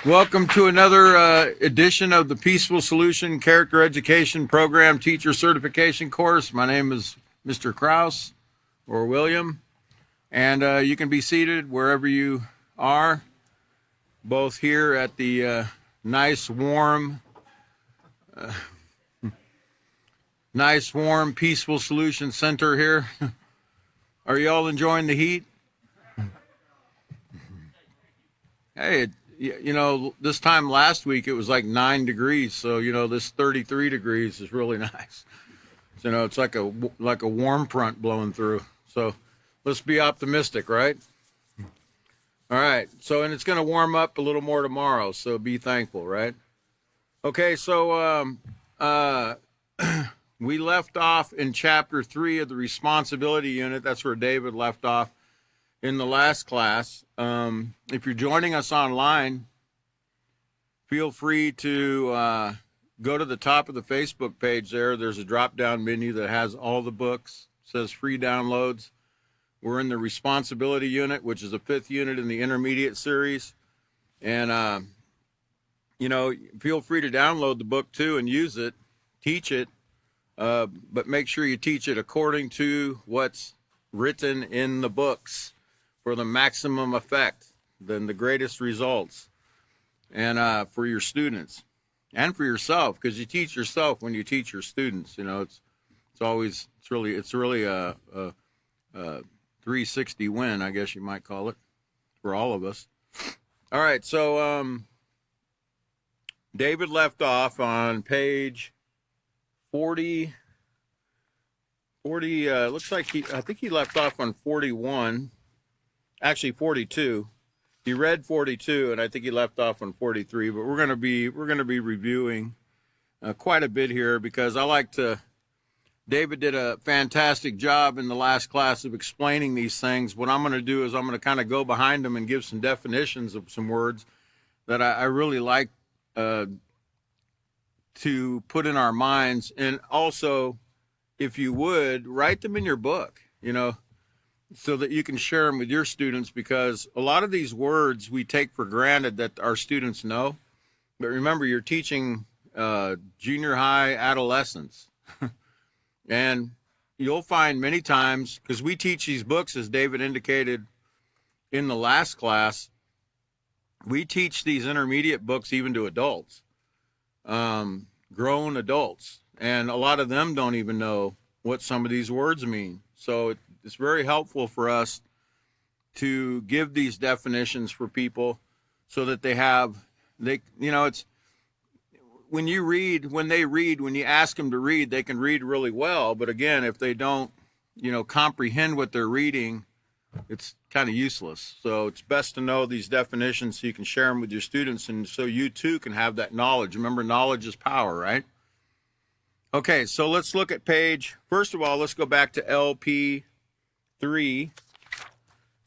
Welcome to another edition of the Peaceful Solution Character Education Program Teacher Certification Course. My name is Mr. Kraus or William, and you can be seated wherever you are, both here at the nice, warm, Peaceful Solution Center here. Are you all enjoying the heat? Hey, you know, this time last week it was like 9 degrees, so you know this 33 degrees is really nice. You know, it's like a warm front blowing through. So let's be optimistic, right? All right. So, and it's going to warm up a little more tomorrow, so be thankful, right? Okay. So we left off in chapter 3 of the responsibility unit. That's where David left off in the last class. If you're joining us online, feel free to go to the top of the Facebook page there. There's a drop-down menu that has all the books. It says free downloads. We're in the responsibility unit, which is the 5th unit in the intermediate series. And, you know, feel free to download the book too and use it, teach it, but make sure you teach it according to what's written in the books for the maximum effect, then the greatest results, and for your students and for yourself, because you teach yourself when you teach your students. You know, it's really a 360 win, I guess you might call it, for all of us. All right, so David left off on page 40. Looks like I think he left off on 41. Actually 42. He read 42, and I think he left off on 43. But we're going to be reviewing quite a bit here, because David did a fantastic job in the last class of explaining these things. What I'm going to do is I'm going to kind of go behind him and give some definitions of some words that I really like to put in our minds, and also, if you would, write them in your book. You know, so that you can share them with your students, because a lot of these words we take for granted that our students know. But remember, you're teaching junior high adolescents. And you'll find many times, because we teach these books, as David indicated in the last class, we teach these intermediate books even to adults, grown adults. And a lot of them don't even know what some of these words mean. So it's very helpful for us to give these definitions for people so that it's when you ask them to read, they can read really well. But again, if they don't, comprehend what they're reading, it's kind of useless. So it's best to know these definitions so you can share them with your students, and so you too can have that knowledge. Remember, knowledge is power, right? Okay, so let's look at first of all, let's go back to LP 3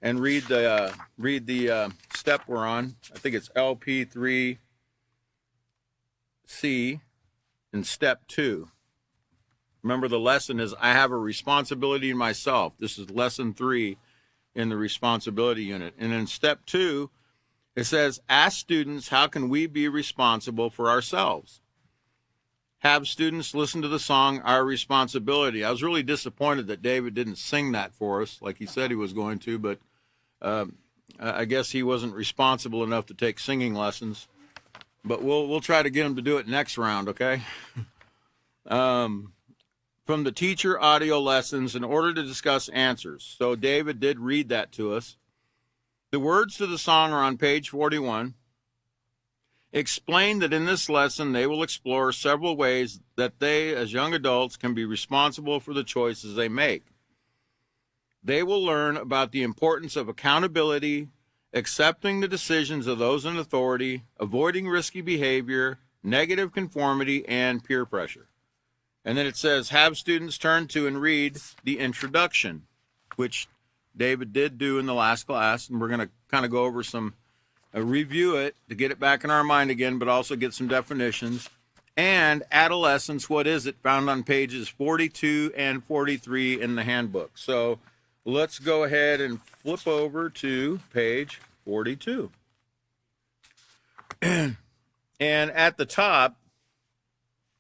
and read the step we're on. I think it's LP 3C in step 2. Remember, the lesson is I have a responsibility in myself. This is lesson 3 in the responsibility unit. And in step 2, it says, ask students, how can we be responsible for ourselves? Have students listen to the song, Our Responsibility. I was really disappointed that David didn't sing that for us like he said he was going to, but I guess he wasn't responsible enough to take singing lessons. But we'll try to get him to do it next round, okay? From the teacher audio lessons, in order to discuss answers. So David did read that to us. The words to the song are on page 41. Explain that in this lesson they will explore several ways that they, as young adults, can be responsible for the choices they make. They will learn about the importance of accountability, accepting the decisions of those in authority, avoiding risky behavior, negative conformity, and peer pressure. And then it says, have students turn to and read the introduction, which David did do in the last class, and we're going to kind of go over review it to get it back in our mind again, but also get some definitions. And adolescence, what is it? Found on pages 42 and 43 in the handbook. So let's go ahead and flip over to page 42. And at the top,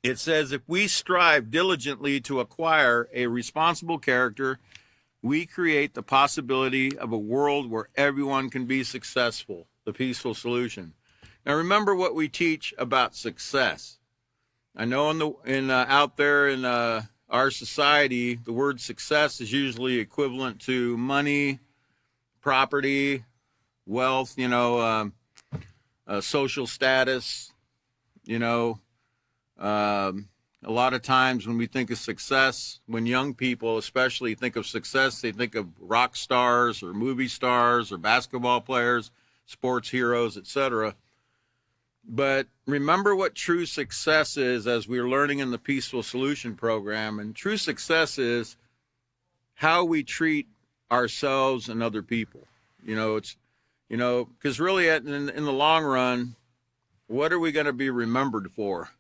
it says, if we strive diligently to acquire a responsible character, we create the possibility of a world where everyone can be successful, the peaceful solution. Now, remember what we teach about success. I know out there in our society, the word success is usually equivalent to money, property, wealth, social status, a lot of times when we think of success, when young people especially think of success, they think of rock stars or movie stars or basketball players, sports heroes, etc. But remember what true success is, as we're learning in the Peaceful Solution program. And true success is how we treat ourselves and other people. Because really in the long run, what are we going to be remembered for?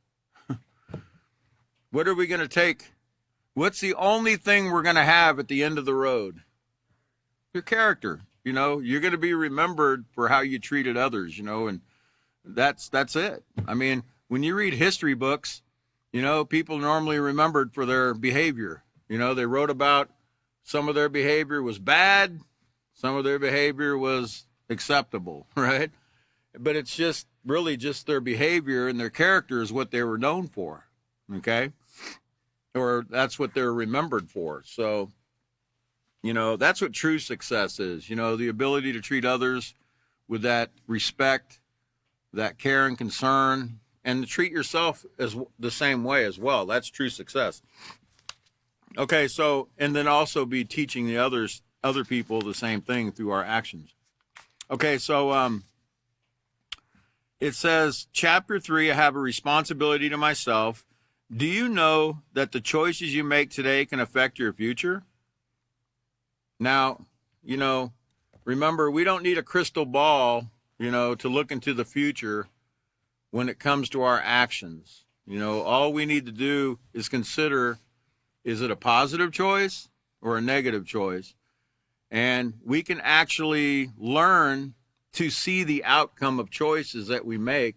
What are we going to take? What's the only thing we're going to have at the end of the road? Your character. You're going to be remembered for how you treated others, and that's it. I mean, when you read history books, people normally remembered for their behavior. They wrote about some of their behavior was bad, some of their behavior was acceptable, right? But it's just really just their behavior and their character is what they were known for. Okay, or that's what they're remembered for. So, that's what true success is. The ability to treat others with that respect, that care and concern, and to treat yourself as the same way as well. That's true success. Okay, so, and then also be teaching the other people the same thing through our actions. Okay, so it says, Chapter 3, I have a responsibility to myself. Do you know that the choices you make today can affect your future? Now, remember, we don't need a crystal ball, to look into the future when it comes to our actions. All we need to do is consider, is it a positive choice or a negative choice? And we can actually learn to see the outcome of choices that we make.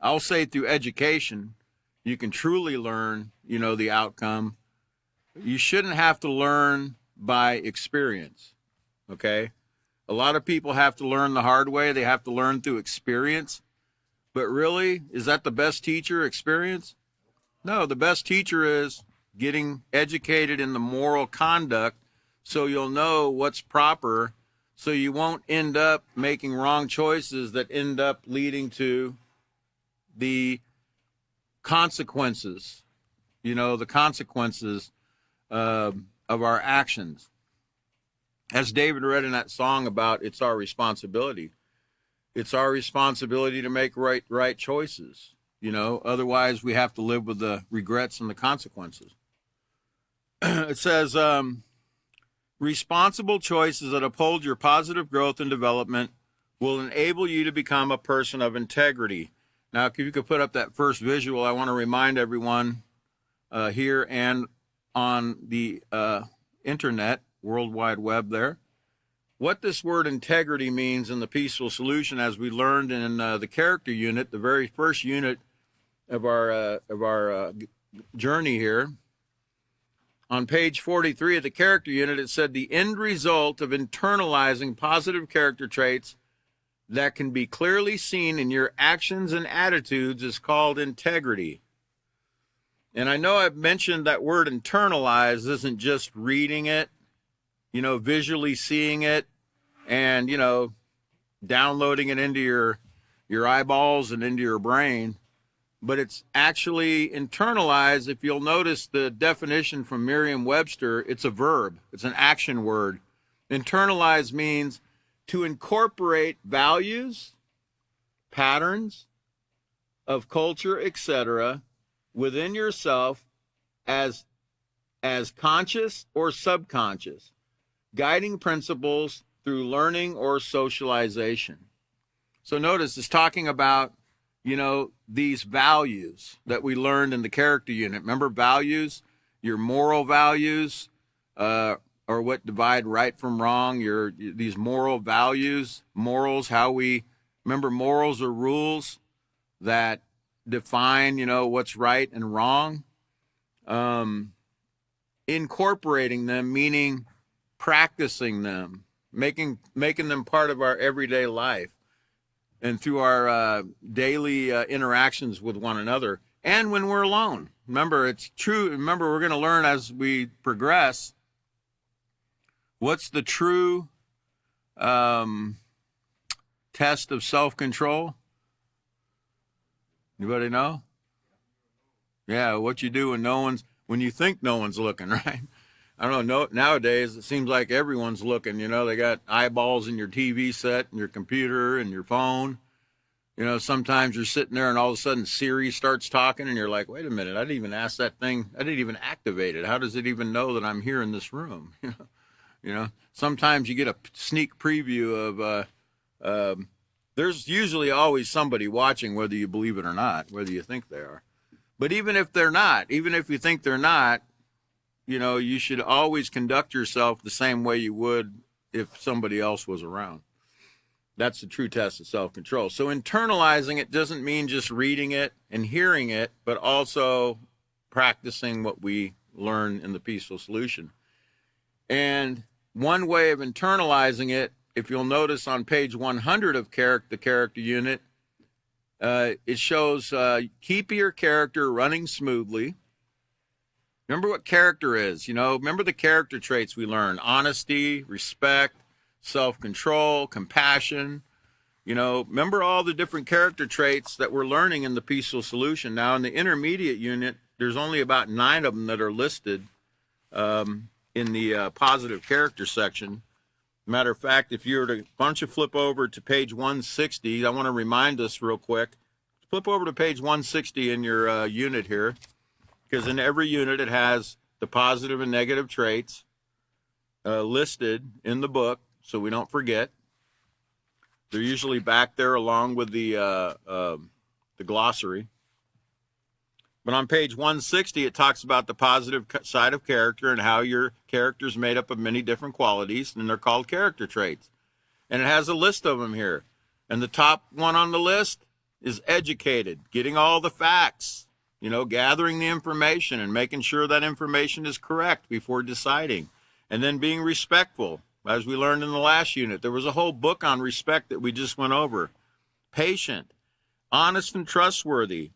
I'll say through education, you can truly learn, the outcome. You shouldn't have to learn by experience, okay? A lot of people have to learn the hard way. They have to learn through experience. But really, is that the best teacher, experience? No, the best teacher is getting educated in the moral conduct so you'll know what's proper, so you won't end up making wrong choices that end up leading to the consequences, the consequences of our actions. As David read in that song about it's our responsibility. It's our responsibility to make right choices, otherwise we have to live with the regrets and the consequences. It says, responsible choices that uphold your positive growth and development will enable you to become a person of integrity. Now, if you could put up that first visual, I want to remind everyone here and on the internet, World Wide Web there, what this word integrity means in the Peaceful Solution, as we learned in the character unit, the very first unit of our journey here. On page 43 of the character unit, it said the end result of internalizing positive character traits that can be clearly seen in your actions and attitudes is called integrity. And I know I've mentioned that word internalize isn't just reading it, visually seeing it and, downloading it into your eyeballs and into your brain, but it's actually internalized. If you'll notice the definition from Merriam-Webster, it's a verb. It's an action word. Internalize means to incorporate values, patterns of culture, etc., within yourself as conscious or subconscious, guiding principles through learning or socialization. So notice it's talking about, these values that we learned in the character unit. Remember values, your moral values, are or what divide right from wrong, these moral values, morals, remember morals are rules that define, what's right and wrong. Incorporating them, meaning practicing them, making them part of our everyday life and through our daily interactions with one another and when we're alone. Remember, it's true. Remember, we're going to learn as we progress what's the true test of self-control. Anybody know? Yeah, what you do when you think no one's looking, right? I don't know. Nowadays, it seems like everyone's looking. They got eyeballs in your TV set and your computer and your phone. Sometimes you're sitting there and all of a sudden Siri starts talking and you're like, wait a minute, I didn't even ask that thing. I didn't even activate it. How does it even know that I'm here in this room? Sometimes you get a sneak preview of, there's usually always somebody watching, whether you believe it or not, whether you think they are. But even if they're not, even if you think they're not, you should always conduct yourself the same way you would if somebody else was around. That's the true test of self-control. So internalizing it doesn't mean just reading it and hearing it, but also practicing what we learn in the Peaceful Solution. And one way of internalizing it, if you'll notice on page 100 of the character unit, it shows keep your character running smoothly. Remember what character is, remember the character traits we learn: honesty, respect, self-control, compassion. Remember all the different character traits that we're learning in the Peaceful Solution. Now, in the intermediate unit, there's only about 9 of them that are listed in the positive character section. Matter of fact, if you were to, why don't you flip over to page 160? I want to remind us real quick. Flip over to page 160 in your unit here, because in every unit it has the positive and negative traits listed in the book, so we don't forget. They're usually back there along with the glossary. But on page 160, it talks about the positive side of character and how your character is made up of many different qualities, and they're called character traits. And it has a list of them here. And the top one on the list is educated, getting all the facts, gathering the information and making sure that information is correct before deciding. And then being respectful, as we learned in the last unit. There was a whole book on respect that we just went over. Patient, honest and trustworthy,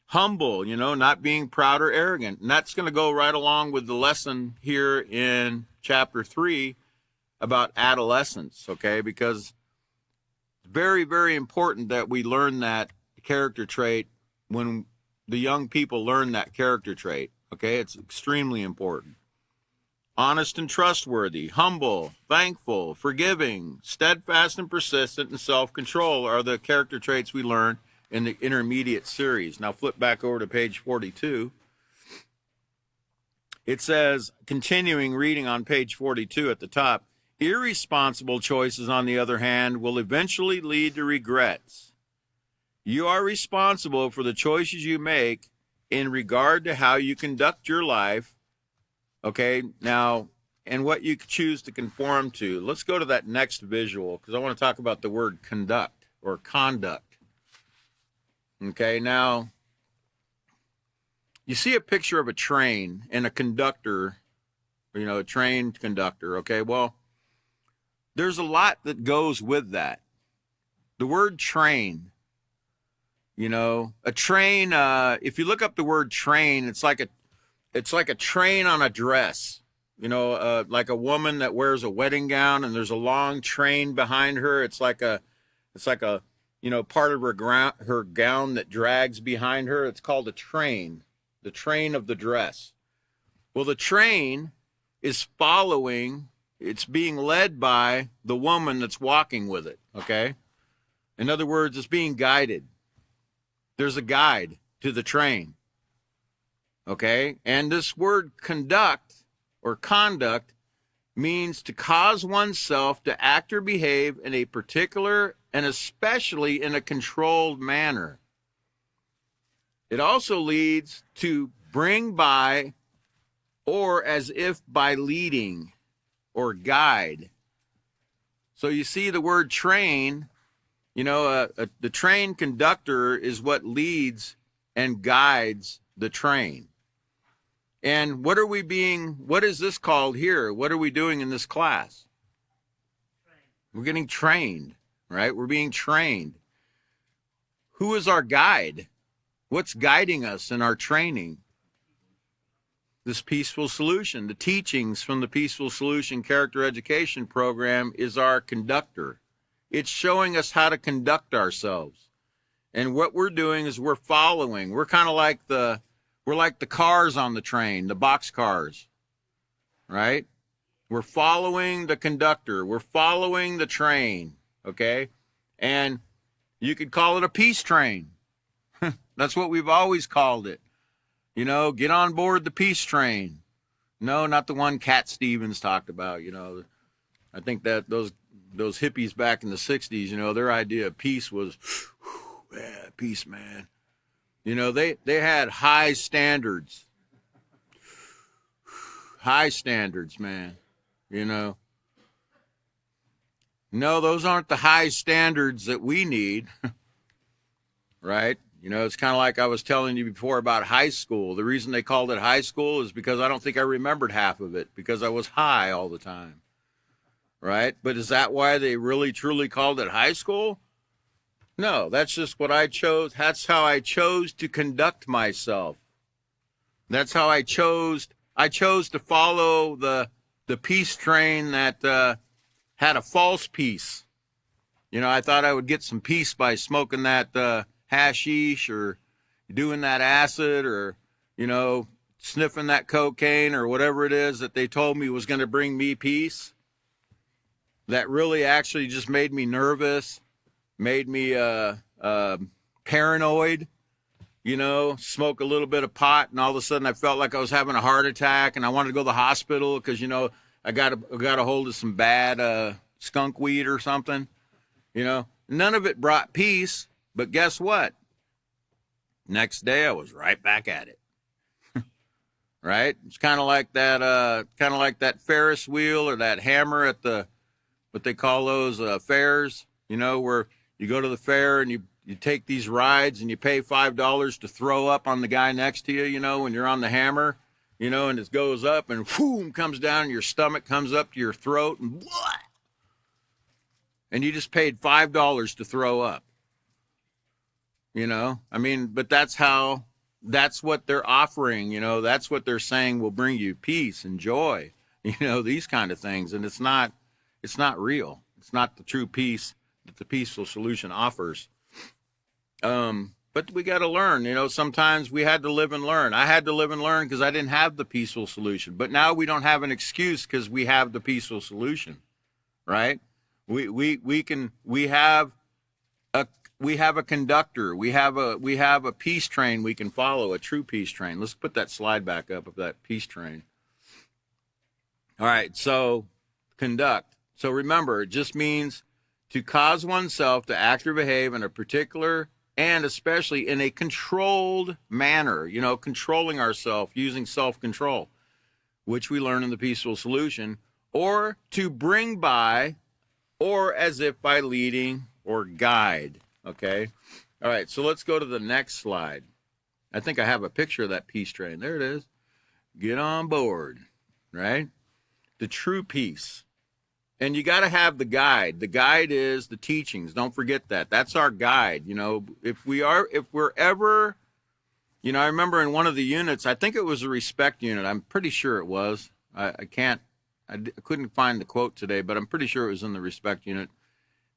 humble, not being proud or arrogant. And that's going to go right along with the lesson here in chapter 3 about adolescence, okay? Because it's very, very important that we learn that character trait when the young people learn that character trait, okay? It's extremely important. Honest and trustworthy, humble, thankful, forgiving, steadfast and persistent, and self-control are the character traits we learn in the intermediate series. Now flip back over to page 42. It says, continuing reading on page 42 at the top, irresponsible choices, on the other hand, will eventually lead to regrets. You are responsible for the choices you make in regard to how you conduct your life. Okay, now, and what you choose to conform to. Let's go to that next visual, because I want to talk about the word conduct or conduct. Okay, now, you see a picture of a train and a conductor, a trained conductor. Okay, well, there's a lot that goes with that. The word train, a train, if you look up the word train, it's like a train on a dress, like a woman that wears a wedding gown and there's a long train behind her. It's like a part of her gown that drags behind her. It's called a train, the train of the dress. Well, the train is it's being led by the woman that's walking with it, okay? In other words, it's being guided. There's a guide to the train. Okay, and this word conduct or conduct means to cause oneself to act or behave in a particular and especially in a controlled manner. It also leads to bring by or as if by leading. or guide. So you see the word train, the train conductor is what leads and guides the train. And what is this called here? What are we doing in this class? We're getting trained, right? We're being trained. Who is our guide? What's guiding us in our training? This Peaceful Solution. The teachings from the Peaceful Solution Character Education Program is our conductor. It's showing us how to conduct ourselves. And what we're doing is we're following. We're kind of like we're like the cars on the train, the box cars, right? We're following the conductor. We're following the train, okay? And you could call it a peace train. That's what we've always called it. Get on board the peace train. No, not the one Cat Stevens talked about. I think that those hippies back in the 60s, their idea of peace was, yeah, peace, man. They had high standards. High standards, man. No, those aren't the high standards that we need. Right? It's kind of like I was telling you before about high school. The reason they called it high school is because I don't think I remembered half of it because I was high all the time. Right? But is that why they really truly called it high school? No, that's just what I chose. That's how I chose to conduct myself. That's how I chose. I chose to follow the peace train that had a false peace. I thought I would get some peace by smoking that hashish or doing that acid or, sniffing that cocaine or whatever it is that they told me was going to bring me peace. That really actually just made me nervous, made me paranoid, smoke a little bit of pot and all of a sudden I felt like I was having a heart attack and I wanted to go to the hospital because, I got a hold of some bad skunk weed or something. None of it brought peace. But guess what? Next day I was right back at it. Right? It's kind of like that Ferris wheel or that hammer at what they call those fairs, where you go to the fair and you take these rides and you pay $5 to throw up on the guy next to you, when you're on the hammer, and it goes up and boom, comes down and your stomach comes up to your throat and what? And you just paid $5 to throw up. But that's what they're offering, that's what they're saying will bring you peace and joy, these kind of things. And it's not real. It's not the true peace that the Peaceful Solution offers. But we got to learn, sometimes we had to live and learn. I had to live and learn because I didn't have the Peaceful Solution, but now we don't have an excuse because we have the Peaceful Solution, right? We have a conductor. We have a peace train we can follow, a true peace train. Let's put that slide back up of that peace train. All right, so conduct. So remember, it just means to cause oneself to act or behave in a particular and especially in a controlled manner, controlling ourselves using self-control, which we learn in the Peaceful Solution, or to bring by, or as if by leading or guide. Okay. All right. So let's go to the next slide. I think I have a picture of that peace train. There it is. Get on board, right? The true peace. And you got to have the guide. The guide is the teachings. Don't forget that. That's our guide. If we're ever, I remember in one of the units, I think it was a respect unit. I'm pretty sure it was. I couldn't find the quote today, but I'm pretty sure it was in the respect unit.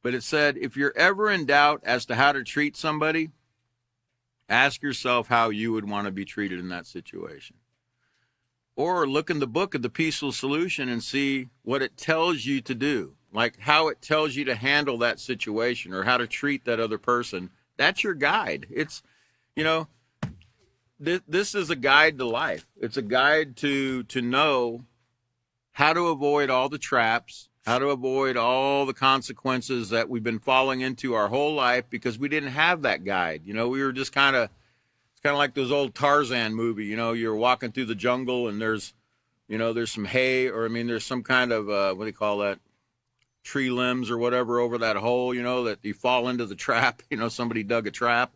But it said, if you're ever in doubt as to how to treat somebody, ask yourself how you would want to be treated in that situation. Or look in the book of the Peaceful Solution and see what it tells you to do, like how it tells you to handle that situation or how to treat that other person. That's your guide. It's, this is a guide to life. It's a guide to know how to avoid all the traps, how to avoid all the consequences that we've been falling into our whole life because we didn't have that guide. We were just it's kind of like those old Tarzan movie, you're walking through the jungle and there's there's some hay, or there's some kind of, what do you call that? Tree limbs or whatever over that hole, that you fall into the trap, somebody dug a trap,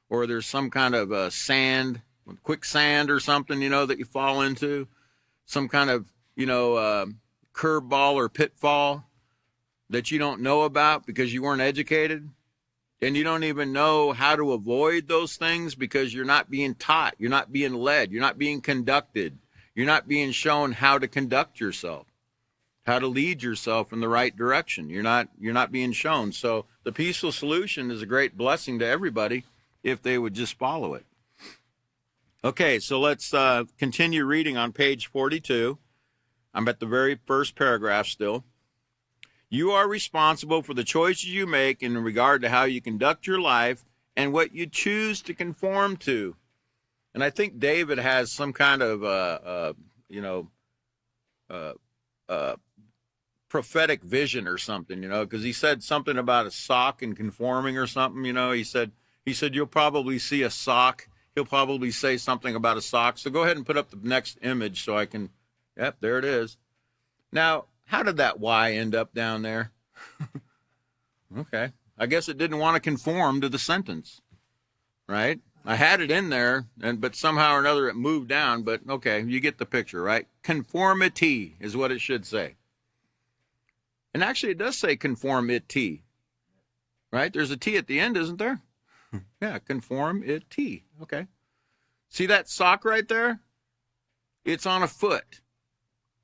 or there's some kind of sand, quicksand or something, that you fall into, some kind of, curveball or pitfall that you don't know about because you weren't educated. And you don't even know how to avoid those things because you're not being taught, you're not being led, you're not being conducted, you're not being shown how to conduct yourself, how to lead yourself in the right direction. You're not being shown. So the peaceful solution is a great blessing to everybody if they would just follow it. Okay, so let's continue reading on page 42. I'm at the very first paragraph still. You are responsible for the choices you make in regard to how you conduct your life and what you choose to conform to. And I think David has some kind of, prophetic vision or something, because he said something about a sock and conforming or something, He said you'll probably see a sock. He'll probably say something about a sock. So go ahead and put up the next image so I can. Yep, there it is. Now, how did that Y end up down there? Okay. I guess it didn't want to conform to the sentence, right? I had it in there, but somehow or another it moved down, but okay, you get the picture, right? Conformity is what it should say. And actually it does say conformity, right? There's a T at the end, isn't there? Yeah, conformity. Okay. See that sock right there? It's on a foot.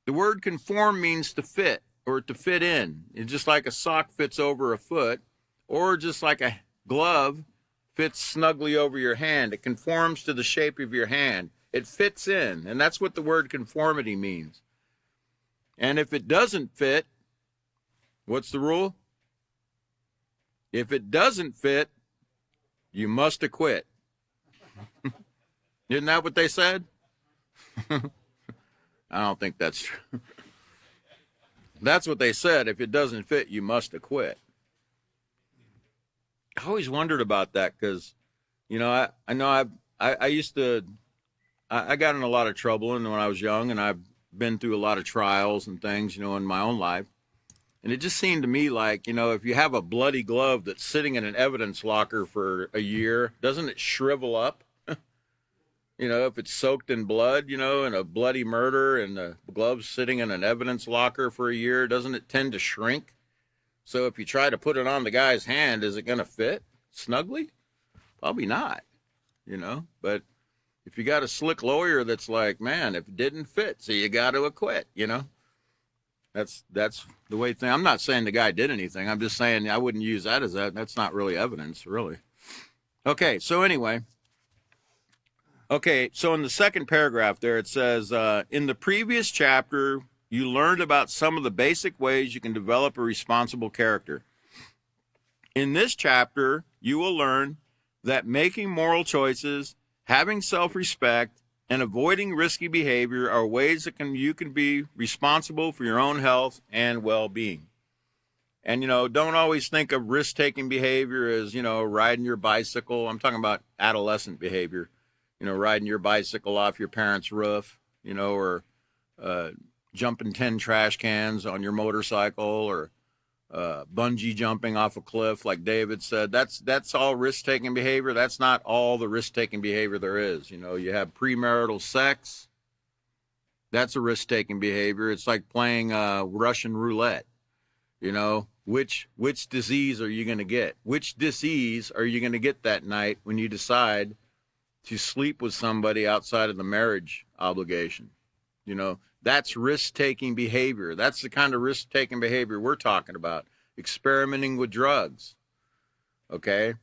The word conform means to fit or to fit in. It's just like a sock fits over a foot, or just like a glove fits snugly over your hand. It conforms to the shape of your hand. It fits in, and that's what the word conformity means. And if it doesn't fit, what's the rule? If it doesn't fit, you must acquit. Isn't that what they said? I don't think that's true. That's what they said. If it doesn't fit, you must acquit. I always wondered about that because, I used to, I got in a lot of trouble when I was young, and I've been through a lot of trials and things, in my own life. And it just seemed to me like, if you have a bloody glove that's sitting in an evidence locker for a year, doesn't it shrivel up? If it's soaked in blood, in a bloody murder, and the glove's sitting in an evidence locker for a year, doesn't it tend to shrink? So if you try to put it on the guy's hand, is it going to fit snugly? Probably not, But if you got a slick lawyer that's like, man, if it didn't fit, so you got to acquit, That's the way thing. I'm not saying the guy did anything. I'm just saying I wouldn't use that as that. That's not really evidence, really. Okay, so anyway. Okay, so in the second paragraph there, it says, in the previous chapter, you learned about some of the basic ways you can develop a responsible character. In this chapter, you will learn that making moral choices, having self-respect, and avoiding risky behavior are ways that you can be responsible for your own health and well-being. And, don't always think of risk-taking behavior as, riding your bicycle. I'm talking about adolescent behavior. Riding your bicycle off your parents' roof, or jumping 10 trash cans on your motorcycle, or bungee jumping off a cliff, like David said. That's all risk-taking behavior. That's not all the risk-taking behavior there is. You have premarital sex. That's a risk-taking behavior. It's like playing Russian roulette. Which disease are you going to get? Which disease are you going to get that night when you decide to sleep with somebody outside of the marriage obligation? That's risk-taking behavior. That's the kind of risk-taking behavior we're talking about. Experimenting with drugs. Okay?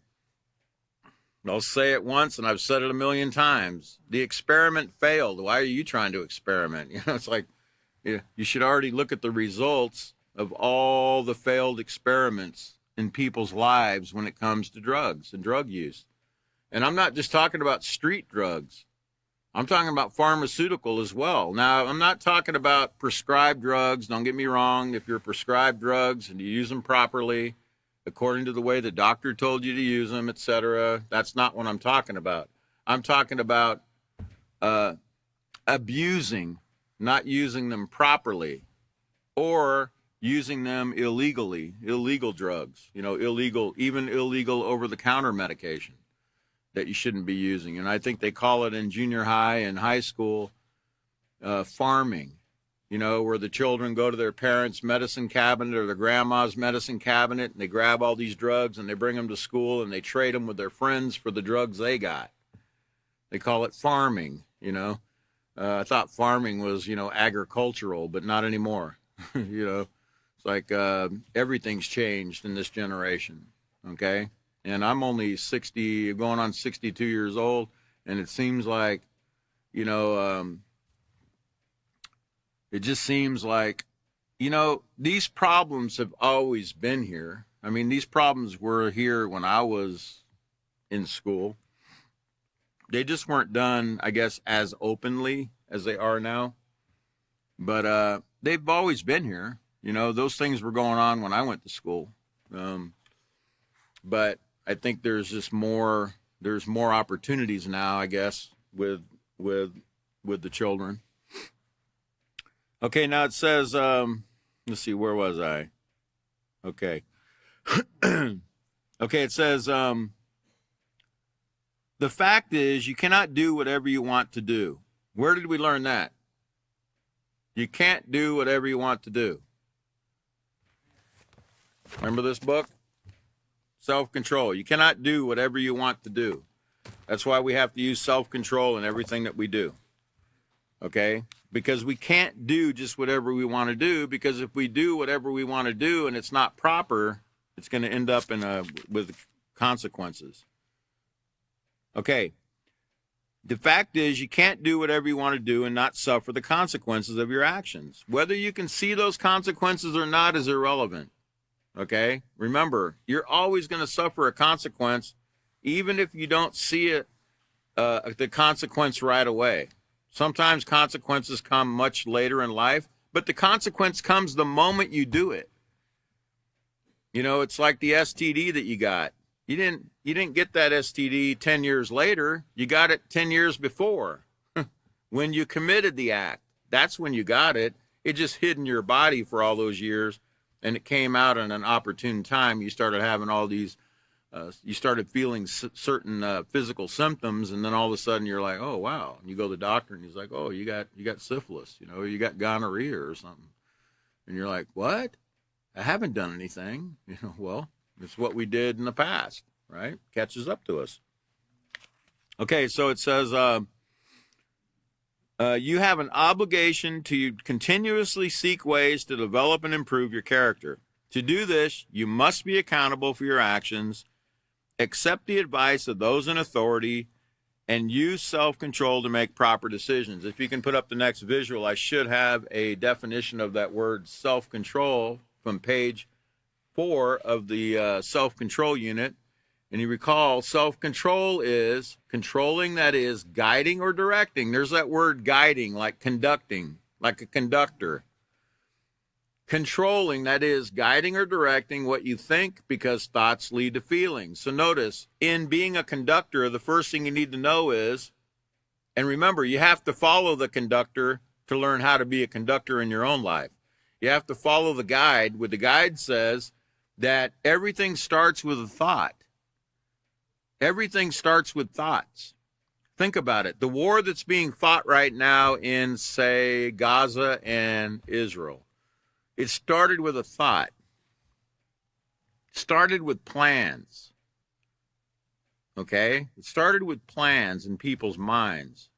I'll say it once, and I've said it a million times. The experiment failed. Why are you trying to experiment? It's like, you should already look at the results of all the failed experiments in people's lives when it comes to drugs and drug use. And I'm not just talking about street drugs. I'm talking about pharmaceutical as well. Now, I'm not talking about prescribed drugs. Don't get me wrong. If you're prescribed drugs and you use them properly, according to the way the doctor told you to use them, etc., that's not what I'm talking about. I'm talking about abusing not using them properly, or using them illegally, illegal drugs, even illegal over-the-counter medication that you shouldn't be using. And I think they call it in junior high and high school farming, where the children go to their parents' medicine cabinet or their grandma's medicine cabinet, and they grab all these drugs and they bring them to school and they trade them with their friends for the drugs they got. They call it farming, I thought farming was, agricultural, but not anymore. It's like everything's changed in this generation, okay? And I'm only 60, going on 62 years old, and it seems like, it just seems like, these problems have always been here. I mean, these problems were here when I was in school. They just weren't done, I guess, as openly as they are now. But they've always been here. Those things were going on when I went to school. But I think there's more opportunities now, I guess, with the children. Okay, now it says, let's see, where was I? Okay. Okay, it says, the fact is, you cannot do whatever you want to do. Where did we learn that? You can't do whatever you want to do. Remember this book? Self-control. You cannot do whatever you want to do. That's why we have to use self-control in everything that we do. Okay? Because we can't do just whatever we want to do, because if we do whatever we want to do and it's not proper, it's going to end up with consequences. Okay, the fact is you can't do whatever you want to do and not suffer the consequences of your actions. Whether you can see those consequences or not is irrelevant, okay? Remember, you're always going to suffer a consequence even if you don't see it, the consequence right away. Sometimes consequences come much later in life, but the consequence comes the moment you do it. It's like the STD that you got. You didn't get that STD 10 years later. You got it 10 years before when you committed the act. That's when you got it. It just hid in your body for all those years, and it came out in an opportune time. You started having all these, you started feeling certain physical symptoms, and then all of a sudden you're like, oh, wow. And you go to the doctor, and he's like, oh, you got syphilis, you got gonorrhea or something. And you're like, what? I haven't done anything. Well, it's what we did in the past, right? Catches up to us. Okay, so it says, you have an obligation to continuously seek ways to develop and improve your character. To do this, you must be accountable for your actions, accept the advice of those in authority, and use self-control to make proper decisions. If you can put up the next visual, I should have a definition of that word self-control from page 4 of the self-control unit. And you recall, self-control is controlling, that is, guiding or directing. There's that word guiding, like conducting, like a conductor. Controlling, that is, guiding or directing what you think, because thoughts lead to feelings. So notice, in being a conductor, the first thing you need to know is, and remember, you have to follow the conductor to learn how to be a conductor in your own life. You have to follow the guide. What the guide says, that everything starts with a thought. Everything starts with thoughts. Think about it. The war that's being fought right now in, say, Gaza and Israel, it started with a thought. It started with plans. Okay? It started with plans in people's minds.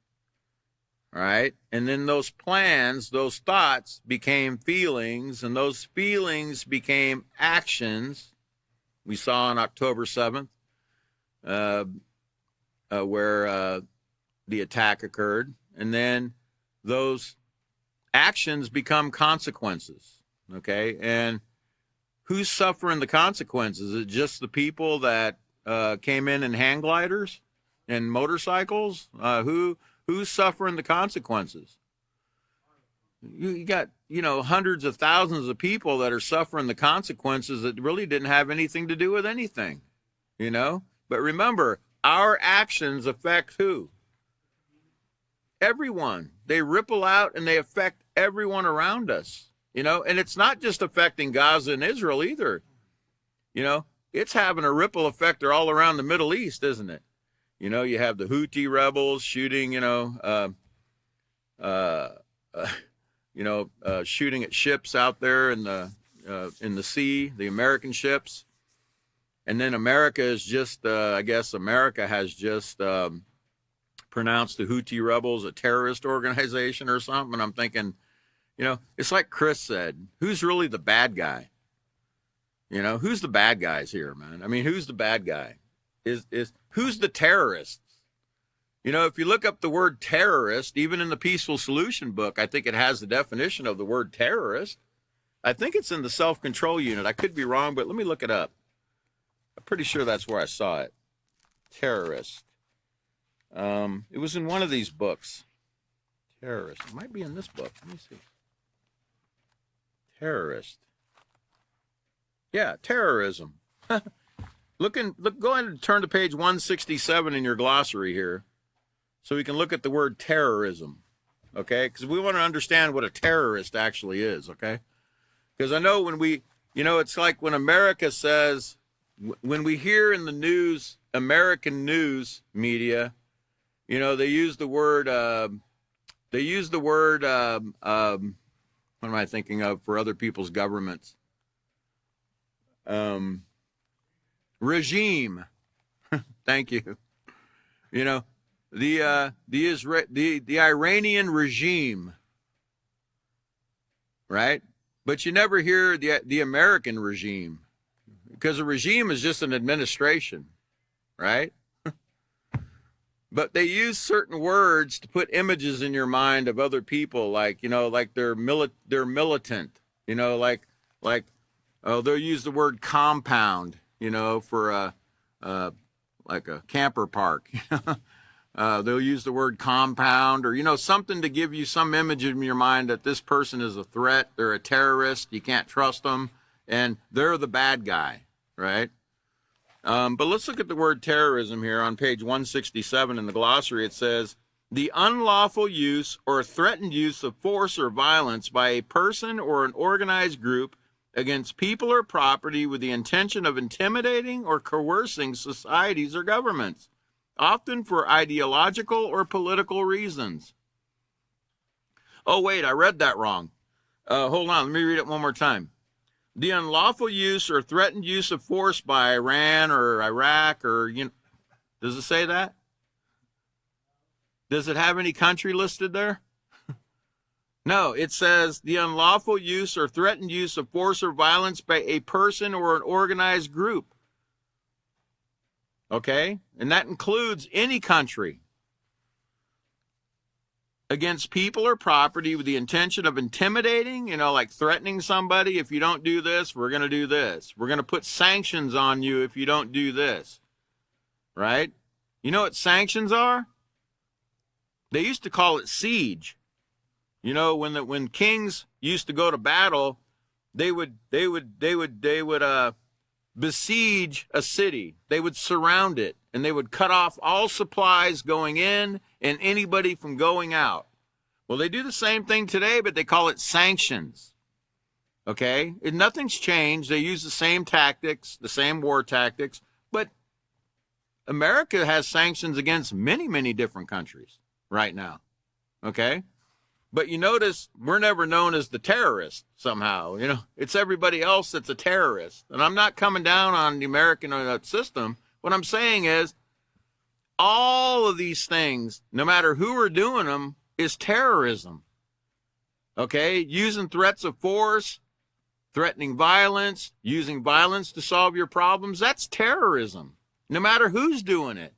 All right? And then those plans, those thoughts became feelings, and those feelings became actions. We saw on October 7th where the attack occurred. And then those actions become consequences. Okay? And who's suffering the consequences? Is it just the people that came in hang gliders and motorcycles? Who's suffering the consequences? You got, hundreds of thousands of people that are suffering the consequences that really didn't have anything to do with anything, But remember, our actions affect who? Everyone. they ripple out and they affect everyone around us, you know, and it's not just affecting Gaza and Israel either. You know, it's having a ripple effect all around the Middle East, isn't it? You know, you have the Houthi rebels shooting, shooting at ships out there in the sea, the American ships. And then America is just, I guess America has just pronounced the Houthi rebels a terrorist organization or something. And I'm thinking, you know, it's like Chris said, who's really the bad guy? You know, who's the bad guys here, man? I mean, who's the bad guy? Who's the terrorists? You know, if you look up the word terrorist, even in the Peaceful Solution book, I think it has the definition of the word terrorist. I think it's in the self-control unit. I could be wrong, but let me look it up. I'm pretty sure that's where I saw it. Terrorist. It was in one of these books. Terrorist. It might be in this book. Let me see. Terrorist. Yeah, terrorism. Go ahead and turn to page 167 in your glossary here so we can look at the word terrorism, okay? Because we want to understand what a terrorist actually is, okay? Because I know when it's like when America says, when we hear in the news, American news media, you know, they use the word, what am I thinking of for other people's governments? Regime. Thank you. You know, the Iranian regime, right? But you never hear the American regime, because a regime is just an administration, right? But they use certain words to put images in your mind of other people, like, you know, like they're militant, you know, like they'll use the word compound, you know, for like a camper park. They'll use the word compound, or, you know, something to give you some image in your mind that this person is a threat, they're a terrorist, you can't trust them, and they're the bad guy, right? But let's look at the word terrorism here on page 167 in the glossary. It says, the unlawful use or threatened use of force or violence by a person or an organized group against people or property with the intention of intimidating or coercing societies or governments, often for ideological or political reasons. Oh, wait, I read that wrong. Hold on, let me read it one more time. The unlawful use or threatened use of force by Iran or Iraq or, you know, does it say that? Does it have any country listed there? No, it says the unlawful use or threatened use of force or violence by a person or an organized group. Okay? And that includes any country against people or property with the intention of intimidating, you know, like threatening somebody. If you don't do this, we're going to do this. We're going to put sanctions on you if you don't do this. Right? You know what sanctions are? They used to call it siege. You know, when kings used to go to battle, they would besiege a city. They would surround it, and they would cut off all supplies going in and anybody from going out. Well, they do the same thing today, but they call it sanctions. Okay? And nothing's changed. They use the same tactics, the same war tactics, but America has sanctions against many, many different countries right now. Okay? But you notice we're never known as the terrorist somehow. You know, it's everybody else that's a terrorist. And I'm not coming down on the American system. What I'm saying is all of these things, no matter who are doing them, is terrorism. Okay? Using threats of force, threatening violence, using violence to solve your problems, that's terrorism, no matter who's doing it.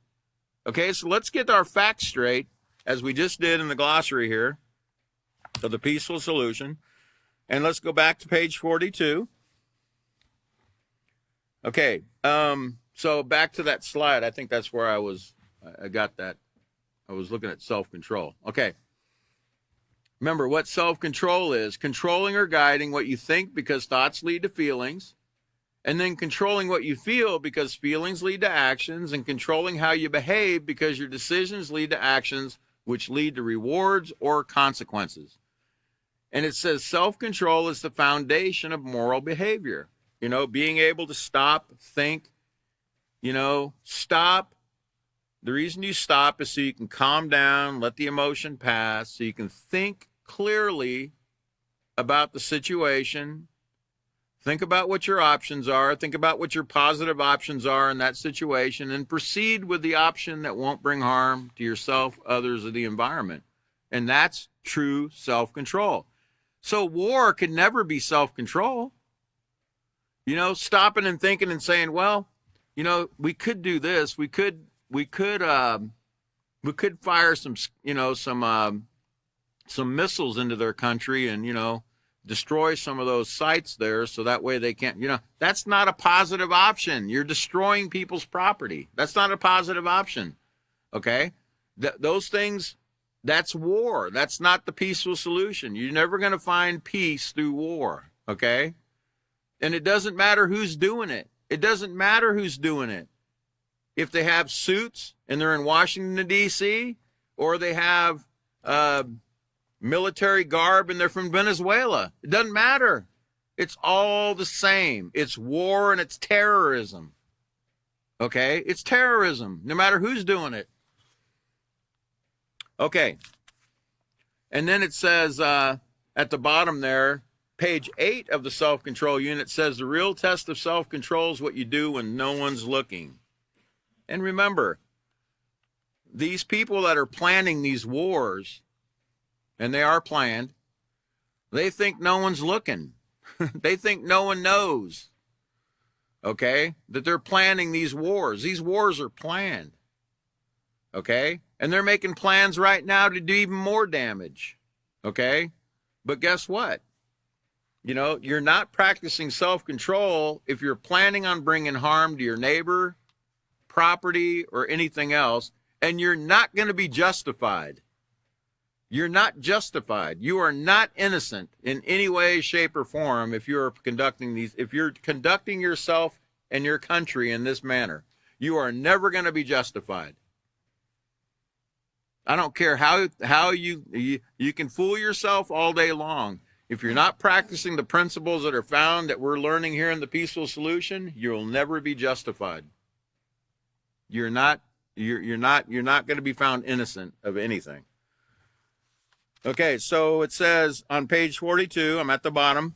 Okay? So let's get our facts straight, as we just did in the glossary here of the Peaceful Solution. And let's go back to page 42. Okay, so back to that slide. I think that's where I got that. I was looking at self-control. Okay. Remember what self-control is: controlling or guiding what you think because thoughts lead to feelings, and then controlling what you feel because feelings lead to actions, and controlling how you behave because your decisions lead to actions which lead to rewards or consequences. And it says self-control is the foundation of moral behavior. Being able to stop, think, stop. The reason you stop is so you can calm down, let the emotion pass, so you can think clearly about the situation. Think about what your options are. Think about what your positive options are in that situation, and proceed with the option that won't bring harm to yourself, others, or the environment. And that's true self-control. So war can never be self-control. Stopping and thinking and saying, well, we could do this. We could fire some missiles into their country and, destroy some of those sites there so that way they can't, that's not a positive option. You're destroying people's property. That's not a positive option. Okay? Those things, that's war. That's not the peaceful solution. You're never going to find peace through war. Okay? And it doesn't matter who's doing it. It doesn't matter who's doing it. If they have suits and they're in Washington, D.C., or they have military garb and they're from Venezuela. It doesn't matter. It's all the same. It's war and it's terrorism. Okay? It's terrorism, no matter who's doing it. Okay. And then it says at the bottom there, page 8 of the self-control unit says the real test of self-control is what you do when no one's looking. And remember, these people that are planning these wars, and they are planned, they think no one's looking. They think no one knows, okay, that they're planning these wars. These wars are planned, okay? And they're making plans right now to do even more damage, okay? But guess what? You're not practicing self-control if you're planning on bringing harm to your neighbor, property, or anything else, and you're not going to be justified. You're not justified. You are not innocent in any way, shape, or form if you're conducting yourself and your country in this manner. You are never going to be justified. I don't care how you can fool yourself all day long. If you're not practicing the principles that are found that we're learning here in the Peaceful Solution, you'll never be justified. You're not going to be found innocent of anything. Okay, so it says on page 42, I'm at the bottom,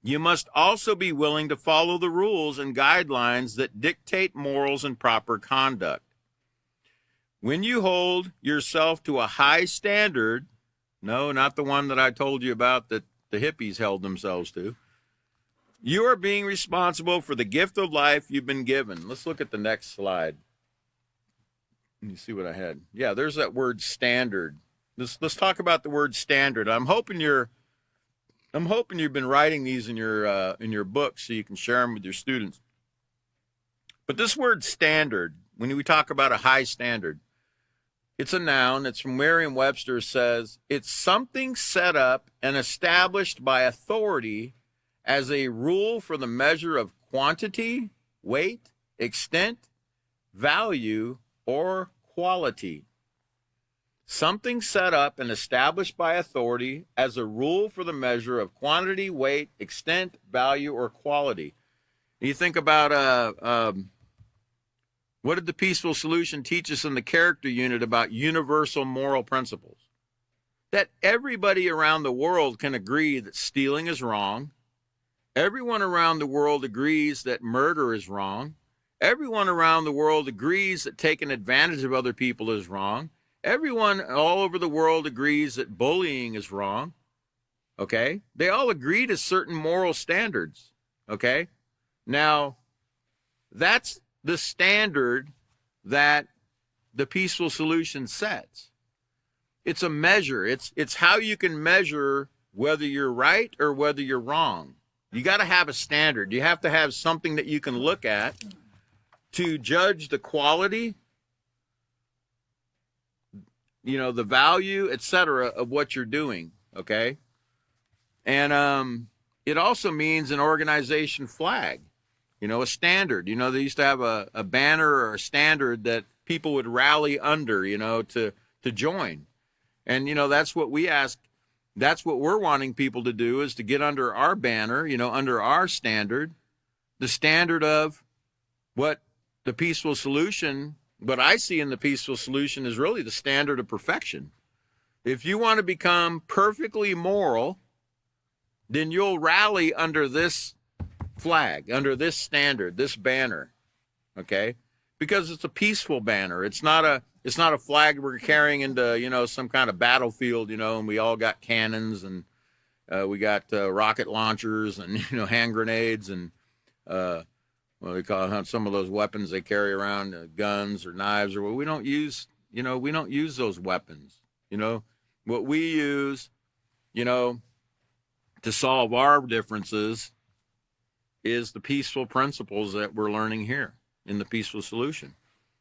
you must also be willing to follow the rules and guidelines that dictate morals and proper conduct. When you hold yourself to a high standard, no, not the one that I told you about that the hippies held themselves to, you are being responsible for the gift of life you've been given. Let's look at the next slide. Let me see what I had. Yeah, there's that word standard. Let's talk about the word standard. I'm hoping you've been writing these in your books so you can share them with your students. But this word standard, when we talk about a high standard, it's a noun. It's from Merriam-Webster. Says it's something set up and established by authority as a rule for the measure of quantity, weight, extent, value, or quality. Something set up and established by authority as a rule for the measure of quantity, weight, extent, value, or quality. You think about what did the Peaceful Solution teach us in the character unit about universal moral principles? That everybody around the world can agree that stealing is wrong. Everyone around the world agrees that murder is wrong. Everyone around the world agrees that taking advantage of other people is wrong. Everyone all over the world agrees that bullying is wrong. Okay? They all agree to certain moral standards. Okay? Now, that's the standard that the Peaceful Solution sets. It's a measure. It's how you can measure whether you're right or whether you're wrong. You got to have a standard. You have to have something that you can look at to judge the quality, the value, etc., of what you're doing, okay? And it also means an organization flag, a standard. They used to have a banner or a standard that people would rally under, to to join. And, that's what we ask. That's what we're wanting people to do, is to get under our banner, under our standard, the standard of what the peaceful solution, what I see in the peaceful solution is really the standard of perfection. If you want to become perfectly moral, then you'll rally under this flag, under this standard, this banner, okay? Because it's a peaceful banner. It's not a flag we're carrying into, some kind of battlefield, and we all got cannons and we got rocket launchers and, hand grenades and what they call some of those weapons they carry around, guns or knives, or we don't use those weapons. What we use, to solve our differences is the peaceful principles that we're learning here in the peaceful solution.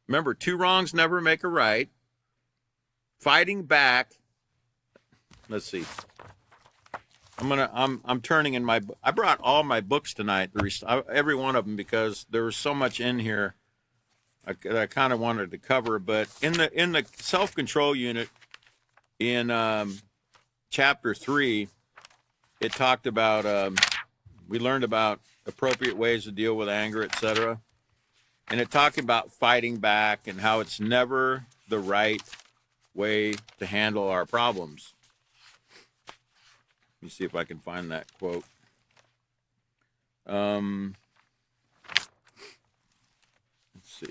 Remember, 2 wrongs never make a right. Fighting back. Let's see. I'm turning in my. I brought all my books tonight, every one of them, because there was so much in here that I kind of wanted to cover. But in the self-control unit, in chapter 3, it talked about. We learned about appropriate ways to deal with anger, etc. And it talked about fighting back and how it's never the right way to handle our problems. Let me see if I can find that quote. Let's see.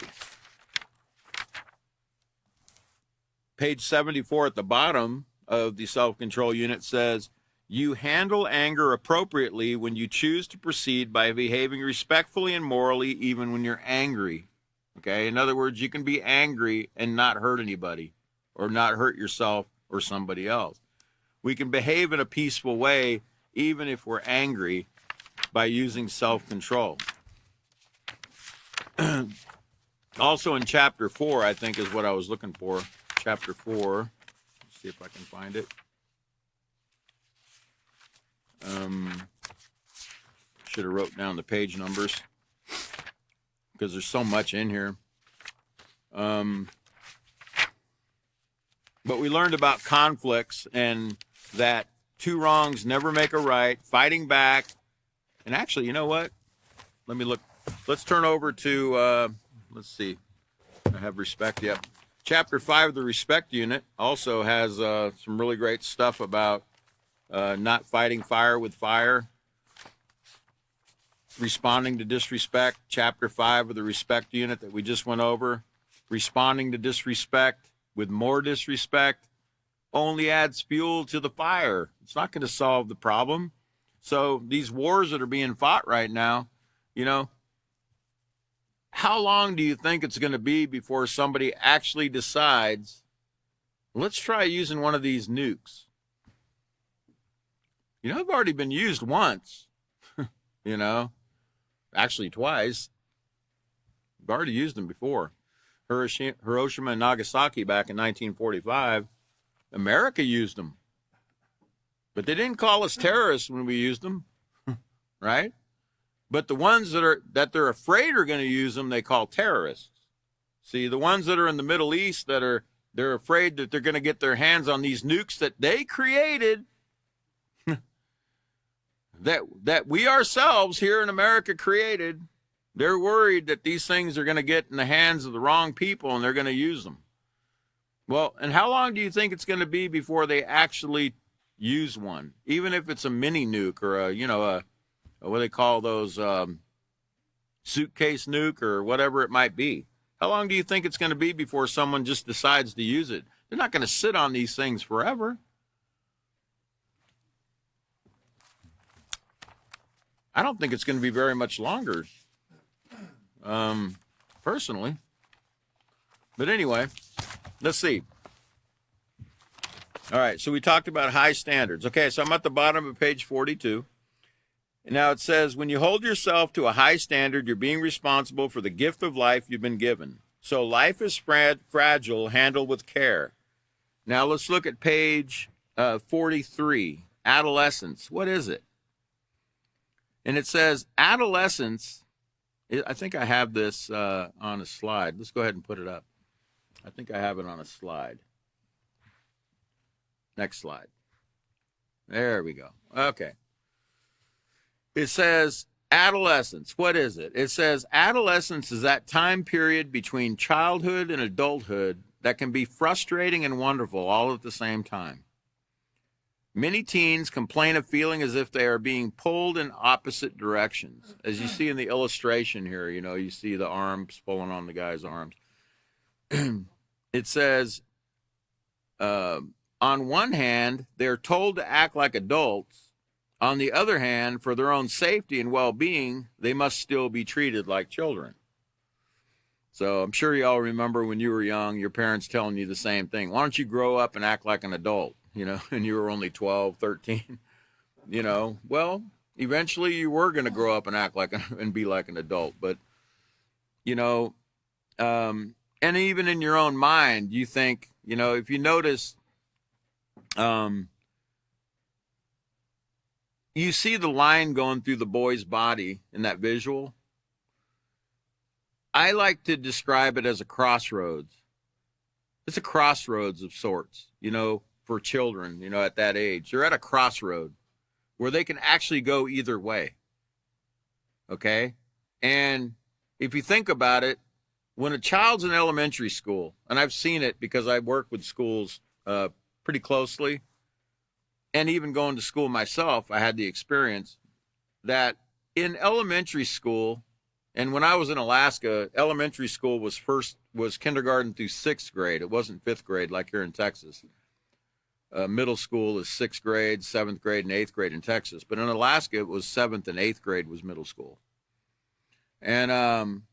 Page 74 at the bottom of the self-control unit says, you handle anger appropriately when you choose to proceed by behaving respectfully and morally even when you're angry. Okay? In other words, you can be angry and not hurt anybody or not hurt yourself or somebody else. We can behave in a peaceful way even if we're angry by using self-control. Also in chapter 4, I think is what I was looking for. Chapter 4. Let's see if I can find it. Should have wrote down the page numbers because there's so much in here. But we learned about conflicts and that 2 wrongs never make a right, fighting back. And actually, you know what? Let me look. Let's turn over to, let's see. I have respect. Yep. Chapter 5 of the respect unit also has some really great stuff about not fighting fire with fire, responding to disrespect. Chapter 5 of the respect unit that we just went over, responding to disrespect with more disrespect only adds fuel to the fire. It's not going to solve the problem. So these wars that are being fought right now, how long do you think it's going to be before somebody actually decides, let's try using one of these nukes? They've already been used once, actually twice. We've already used them before. Hiroshima and Nagasaki back in 1945, America used them. But they didn't call us terrorists when we used them, right? But the ones that they're afraid are going to use them, they call terrorists. See, the ones that are in the Middle East they're afraid that they're going to get their hands on these nukes that they created, that we ourselves here in America created. They're worried that these things are going to get in the hands of the wrong people and they're going to use them. Well, and how long do you think it's going to be before they actually use one? Even if it's a mini nuke or a what do they call those, suitcase nuke or whatever it might be. How long do you think it's going to be before someone just decides to use it? They're not going to sit on these things forever. I don't think it's going to be very much longer, personally. But anyway, let's see. All right, so we talked about high standards. Okay, so I'm at the bottom of page 42. And now it says, when you hold yourself to a high standard, you're being responsible for the gift of life you've been given. So life is fragile, handled with care. Now let's look at page 43, adolescence. What is it? And it says adolescence, I think I have this on a slide. Let's go ahead and put it up. I think I have it on a slide. Next slide. There we go. Okay. It says adolescence. What is it? It says adolescence is that time period between childhood and adulthood that can be frustrating and wonderful all at the same time. Many teens complain of feeling as if they are being pulled in opposite directions. As you see in the illustration here, you see the arms pulling on the guy's arms. It says, on one hand, they're told to act like adults. On the other hand, for their own safety and well-being, they must still be treated like children. So I'm sure you all remember when you were young, your parents telling you the same thing. Why don't you grow up and act like an adult? And you were only 12, 13, well, eventually you were going to grow up and act like and be like an adult. But, and even in your own mind, you think, if you notice, you see the line going through the boy's body in that visual. I like to describe it as a crossroads. It's a crossroads of sorts, for children, at that age. They're at a crossroad where they can actually go either way. Okay? And if you think about it, when a child's in elementary school, and I've seen it because I work with schools pretty closely, and even going to school myself, I had the experience that in elementary school, and when I was in Alaska, elementary school was kindergarten through 6th grade. It wasn't 5th grade like here in Texas. Middle school is 6th grade, 7th grade, and 8th grade in Texas. But in Alaska, it was 7th and 8th grade was middle school. And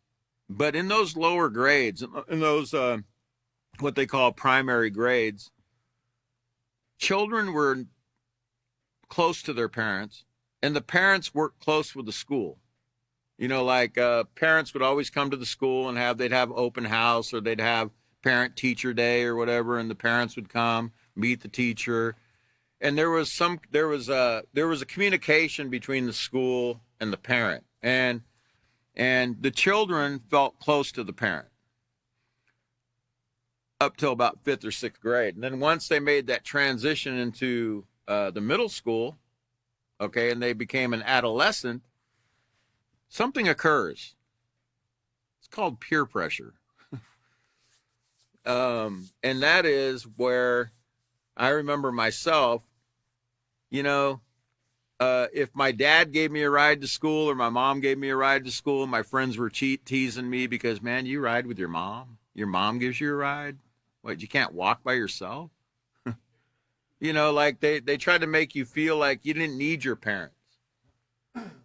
but in those lower grades, in those what they call primary grades, children were close to their parents, and the parents worked close with the school. Parents would always come to the school and they'd have open house, or they'd have parent teacher day or whatever, and the parents would come meet the teacher, and there was a communication between the school and the parent, and the children felt close to the parent up till about 5th or 6th grade. And then once they made that transition into the middle school, okay, and they became an adolescent, something occurs. It's called peer pressure. And that is where I remember myself, if my dad gave me a ride to school or my mom gave me a ride to school, my friends were teasing me because, man, you ride with your mom? Your mom gives you a ride? What, you can't walk by yourself? They tried to make you feel like you didn't need your parents,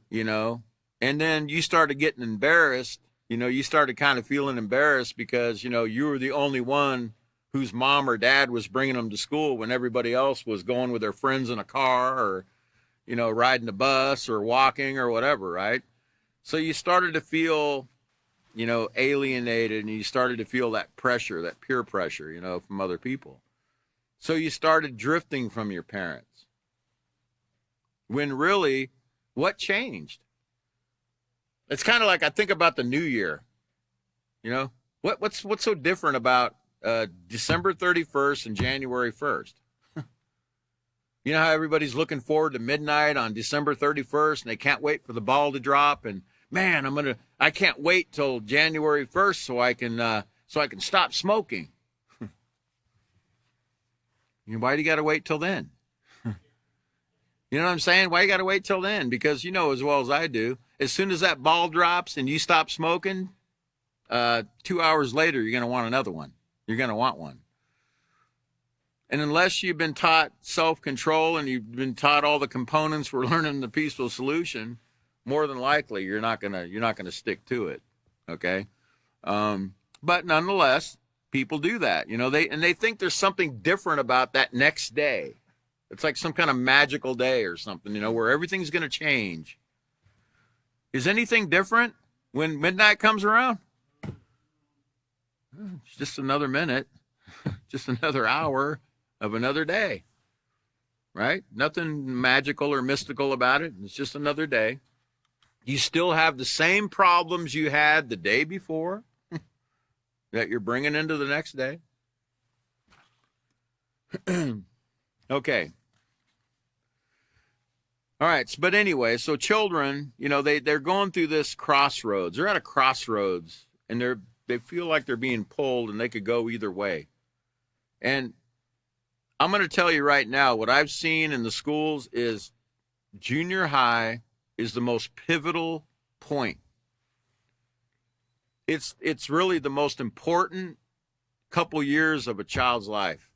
and then you started getting embarrassed. You started kind of feeling embarrassed because, you were the only one whose mom or dad was bringing them to school when everybody else was going with their friends in a car or, riding a bus or walking or whatever, right? So you started to feel, alienated, and you started to feel that pressure, that peer pressure, from other people. So you started drifting from your parents. When really, what changed? It's kind of like I think about the new year. What's so different about December 31st and January 1st? You know how everybody's looking forward to midnight on December 31st and they can't wait for the ball to drop, and man, I can't wait till January 1st so I can stop smoking. Why do you got to wait till then? You know what I'm saying? Why you got to wait till then? Because you know as well as I do, as soon as that ball drops and you stop smoking, 2 hours later, you're going to want another one. You're going to want one. And unless you've been taught self-control and you've been taught all the components for learning the peaceful solution, more than likely you're not gonna stick to it. Okay, but nonetheless, people do that. They think there's something different about that next day. It's like some kind of magical day or something, where everything's going to change. Is anything different when midnight comes around? It's just another minute, just another hour of another day, right? Nothing magical or mystical about it. It's just another day. You still have the same problems you had the day before that you're bringing into the next day. Okay. All right. But anyway, so children, they're going through this crossroads. They're at a crossroads, and they feel like they're being pulled, and they could go either way. And I'm going to tell you right now, what I've seen in the schools is junior high is the most pivotal point. It's really the most important couple years of a child's life.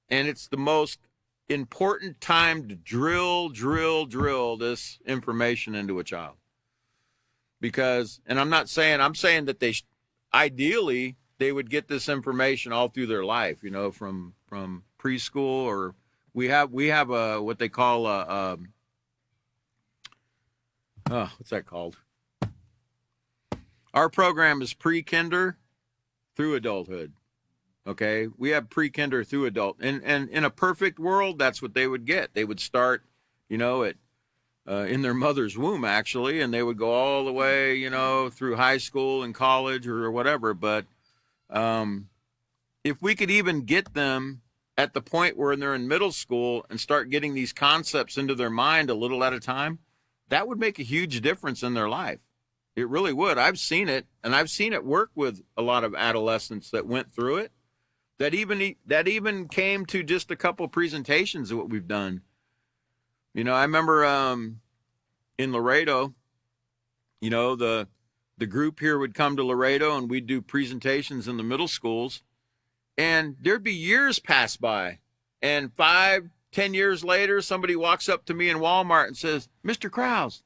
And it's the most important time to drill this information into a child. Because, and I'm saying that ideally, they would get this information all through their life, from preschool, or we have what they call what's that called? Our program is pre-kinder through adulthood. Okay, we have pre-kinder through adult, and in a perfect world, that's what they would get. They would start, at in their mother's womb, actually, and they would go all the way, through high school and college or whatever. But if we could even get them at the point where they're in middle school and start getting these concepts into their mind a little at a time, that would make a huge difference in their life. It really would. I've seen it, and I've seen it work with a lot of adolescents that went through it, that even came to just a couple presentations of what we've done. I remember in Laredo, the group here would come to Laredo, and we'd do presentations in the middle schools, and there'd be years pass by, and 5-10 years later, somebody walks up to me in Walmart and says, "Mr. Krause,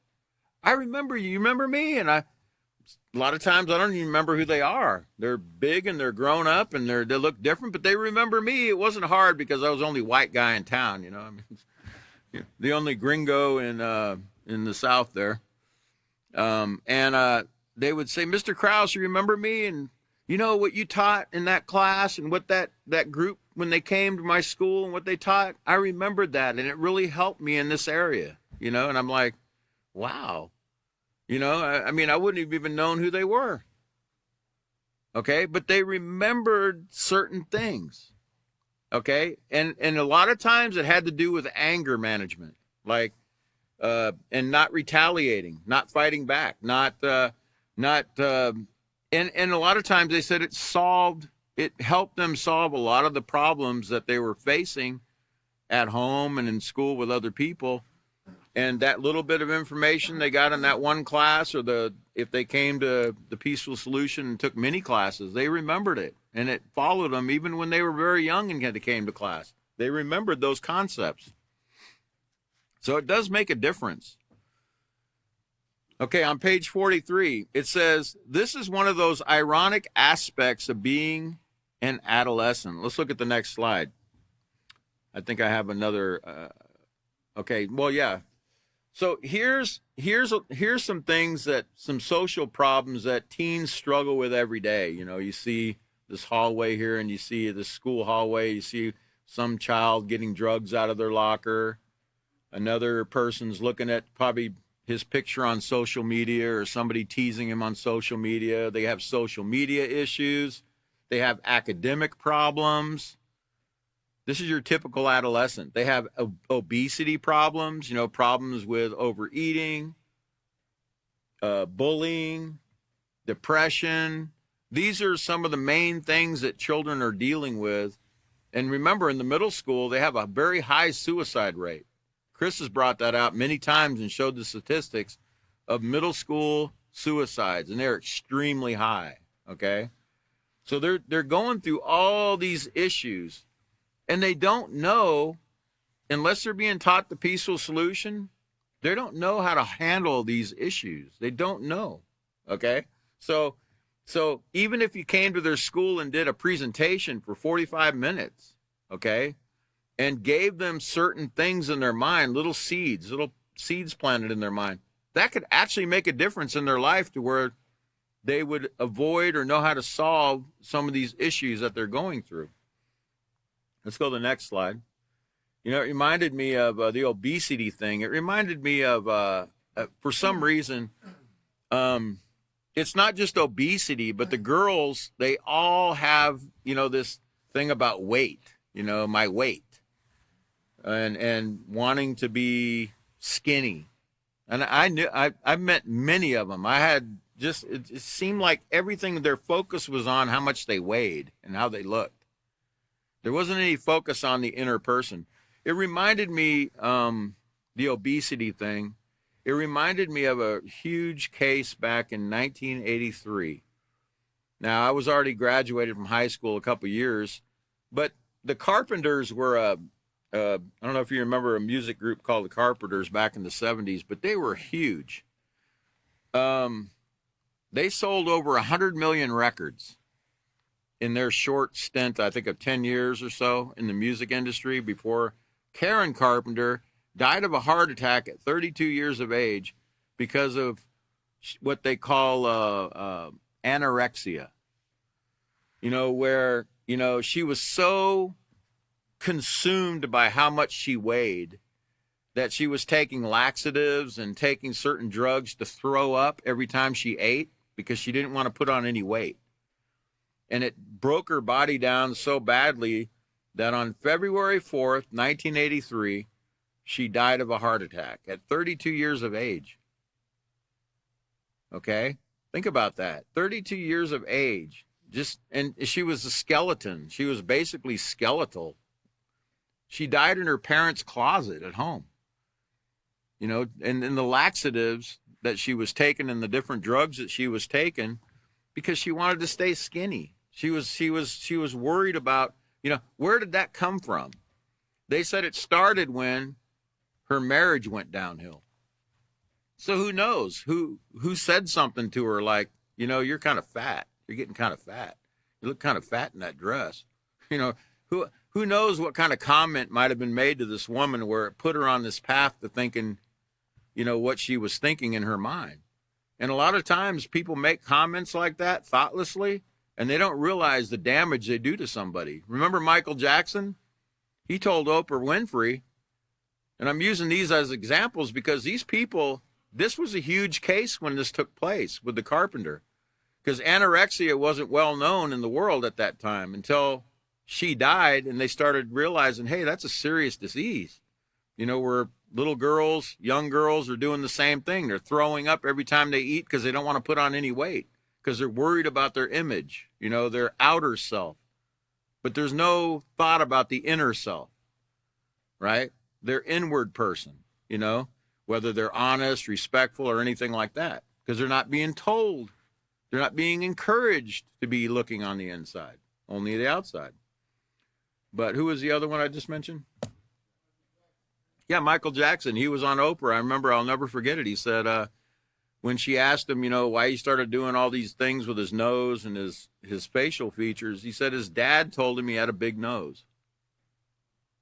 I remember you. You remember me?" And a lot of times I don't even remember who they are. They're big and they're grown up and they look different, but they remember me. It wasn't hard because I was the only white guy in town, the only gringo in the South there. And they would say, "Mr. Krause, you remember me? And what you taught in that class and what that group, when they came to my school and what they taught, I remembered that. And it really helped me in this area, and I'm like, wow. I wouldn't have even known who they were. Okay. But they remembered certain things. Okay. And a lot of times it had to do with anger management, like, and not retaliating, not fighting back, and a lot of times they said it helped them solve a lot of the problems that they were facing at home and in school with other people. And that little bit of information they got in that one class, or if they came to the Peaceful Solution and took many classes, they remembered it. And it followed them even when they were very young and they came to class. They remembered those concepts. So it does make a difference. Okay, on page 43, it says, this is one of those ironic aspects of being an adolescent. Let's look at the next slide. I think I have another. Okay, well, yeah. So here's some things, some social problems that teens struggle with every day. You see this hallway here, and you see this school hallway. You see some child getting drugs out of their locker. Another person's looking at probably his picture on social media, or somebody teasing him on social media. They have social media issues. They have academic problems. This is your typical adolescent. They have obesity problems, problems with overeating, bullying, depression. These are some of the main things that children are dealing with. And remember, in the middle school, they have a very high suicide rate. Chris has brought that out many times and showed the statistics of middle school suicides, and they're extremely high, okay? So they're going through all these issues. And they don't know, unless they're being taught the Peaceful Solution, they don't know how to handle these issues. They don't know, okay? So even if you came to their school and did a presentation for 45 minutes, okay, and gave them certain things in their mind, little seeds planted in their mind, that could actually make a difference in their life to where they would avoid or know how to solve some of these issues that they're going through. Let's go to the next slide. It reminded me of the obesity thing. It reminded me of, for some reason, it's not just obesity, but the girls, they all have, this thing about weight, my weight. and wanting to be skinny. And I met many of them. I had just, it seemed like everything, their focus was on how much they weighed and how they looked. There wasn't any focus on the inner person. It reminded me, the obesity thing, it reminded me of a huge case back in 1983. Now, I was already graduated from high school a couple years, but the Carpenters were I don't know if you remember a music group called the Carpenters back in the 70s, but they were huge. They sold over 100 million records in their short stint, I think, of 10 years or so in the music industry before Karen Carpenter died of a heart attack at 32 years of age because of what they call anorexia. Where, she was so consumed by how much she weighed that she was taking laxatives and taking certain drugs to throw up every time she ate because she didn't want to put on any weight. And it broke her body down so badly that on February 4th, 1983, she died of a heart attack at 32 years of age. Okay? Think about that. 32 years of age. And she was a skeleton. She was basically skeletal. She died in her parents' closet at home. And the laxatives that she was taking and the different drugs that she was taking because she wanted to stay skinny. She was worried about, where did that come from? They said it started when her marriage went downhill. So who knows? Who said something to her like, you're kind of fat. You're getting kind of fat. You look kind of fat in that dress. Who knows what kind of comment might have been made to this woman where it put her on this path to thinking, what she was thinking in her mind. And a lot of times people make comments like that thoughtlessly, and they don't realize the damage they do to somebody. Remember Michael Jackson? He told Oprah Winfrey, and I'm using these as examples because these people, this was a huge case when this took place with the Carpenter, because anorexia wasn't well known in the world at that time until she died, and they started realizing, hey, that's a serious disease. Where little girls, young girls are doing the same thing. They're throwing up every time they eat because they don't want to put on any weight because they're worried about their image, their outer self. But there's no thought about the inner self, right? Their inward person, whether they're honest, respectful, or anything like that, because they're not being told. They're not being encouraged to be looking on the inside, only the outside. But who was the other one I just mentioned? Yeah, Michael Jackson. He was on Oprah. I remember, I'll never forget it. He said when she asked him, why he started doing all these things with his nose and his facial features, he said his dad told him he had a big nose.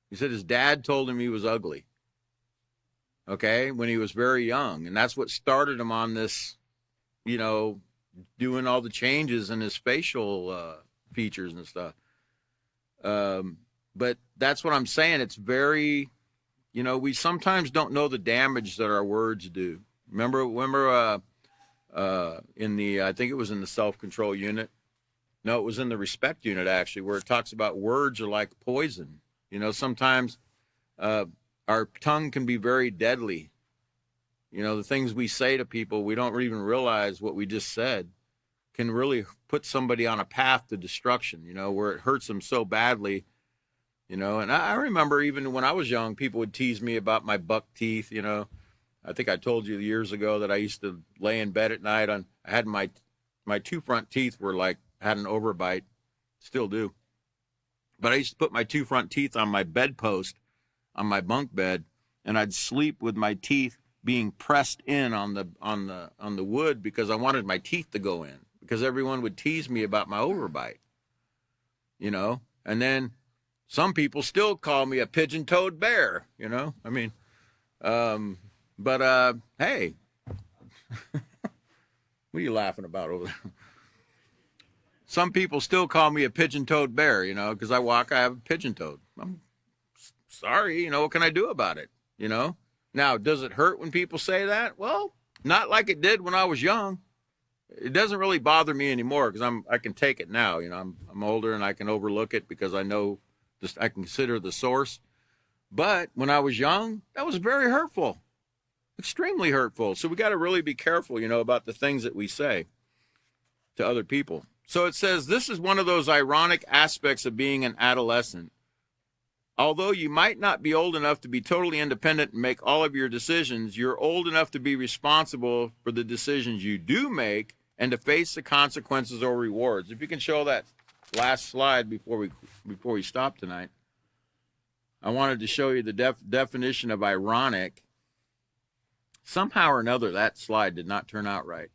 He said his dad told him he was ugly, okay, when he was very young. And that's what started him on this, doing all the changes in his facial features and stuff. But that's what I'm saying. It's very, we sometimes don't know the damage that our words do. Remember in the, I think it was in the self-control unit. No, it was in the respect unit, actually, where it talks about words are like poison. Sometimes our tongue can be very deadly. The things we say to people, we don't even realize what we just said can really put somebody on a path to destruction, where it hurts them so badly. And I remember even when I was young, people would tease me about my buck teeth. I think I told you years ago that I used to lay in bed at night I had my two front teeth were like, had an overbite, still do. But I used to put my two front teeth on my bedpost, on my bunk bed, and I'd sleep with my teeth being pressed in on the wood because I wanted my teeth to go in, because everyone would tease me about my overbite. And then some people still call me a pigeon-toed bear, but hey, what are you laughing about over there? Some people still call me a pigeon-toed bear, because I have a pigeon-toed. I'm sorry, what can I do about it, Now, does it hurt when people say that? Well, not like it did when I was young. It doesn't really bother me anymore because I can take it now. I'm older and I can overlook it because I know I can consider the source. But when I was young, that was very hurtful, extremely hurtful. So we got to really be careful, about the things that we say to other people. So it says, this is one of those ironic aspects of being an adolescent. Although you might not be old enough to be totally independent and make all of your decisions, you're old enough to be responsible for the decisions you do make and to face the consequences or rewards. If you can show that last slide before we stop tonight. I wanted to show you the definition of ironic. Somehow or another, that slide did not turn out right.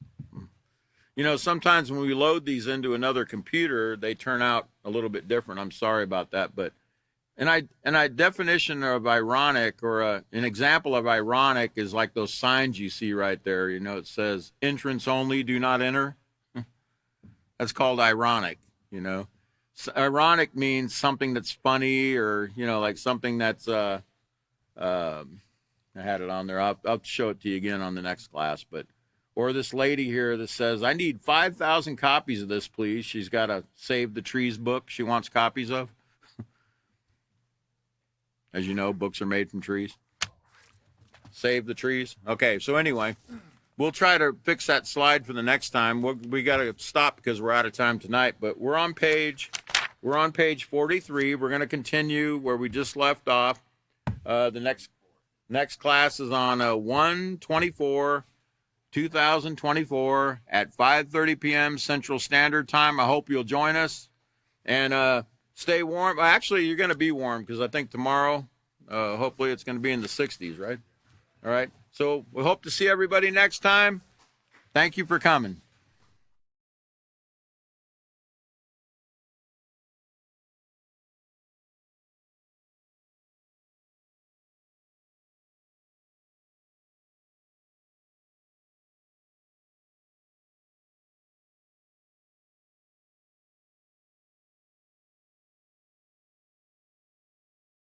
Sometimes when we load these into another computer, they turn out a little bit different. I'm sorry about that, but an definition of ironic, or an example of ironic, is like those signs you see right there. It says entrance only, do not enter. That's called ironic. Ironic means something that's funny, or like something that's I had it on there. I'll show it to you again on the next class. Or this lady here that says, I need 5,000 copies of this, please. She's got a Save the Trees book she wants copies of. As you know, books are made from trees. Save the trees. Okay, so anyway, we'll try to fix that slide for the next time. We got to stop because we're out of time tonight. But we're on page 43. We're going to continue where we just left off. The next class is on 1/24/2024 at 5:30 p.m. Central Standard Time. I hope you'll join us. And stay warm. Actually, you're going to be warm because I think tomorrow, hopefully it's going to be in the 60s, right? All right. So we hope to see everybody next time. Thank you for coming.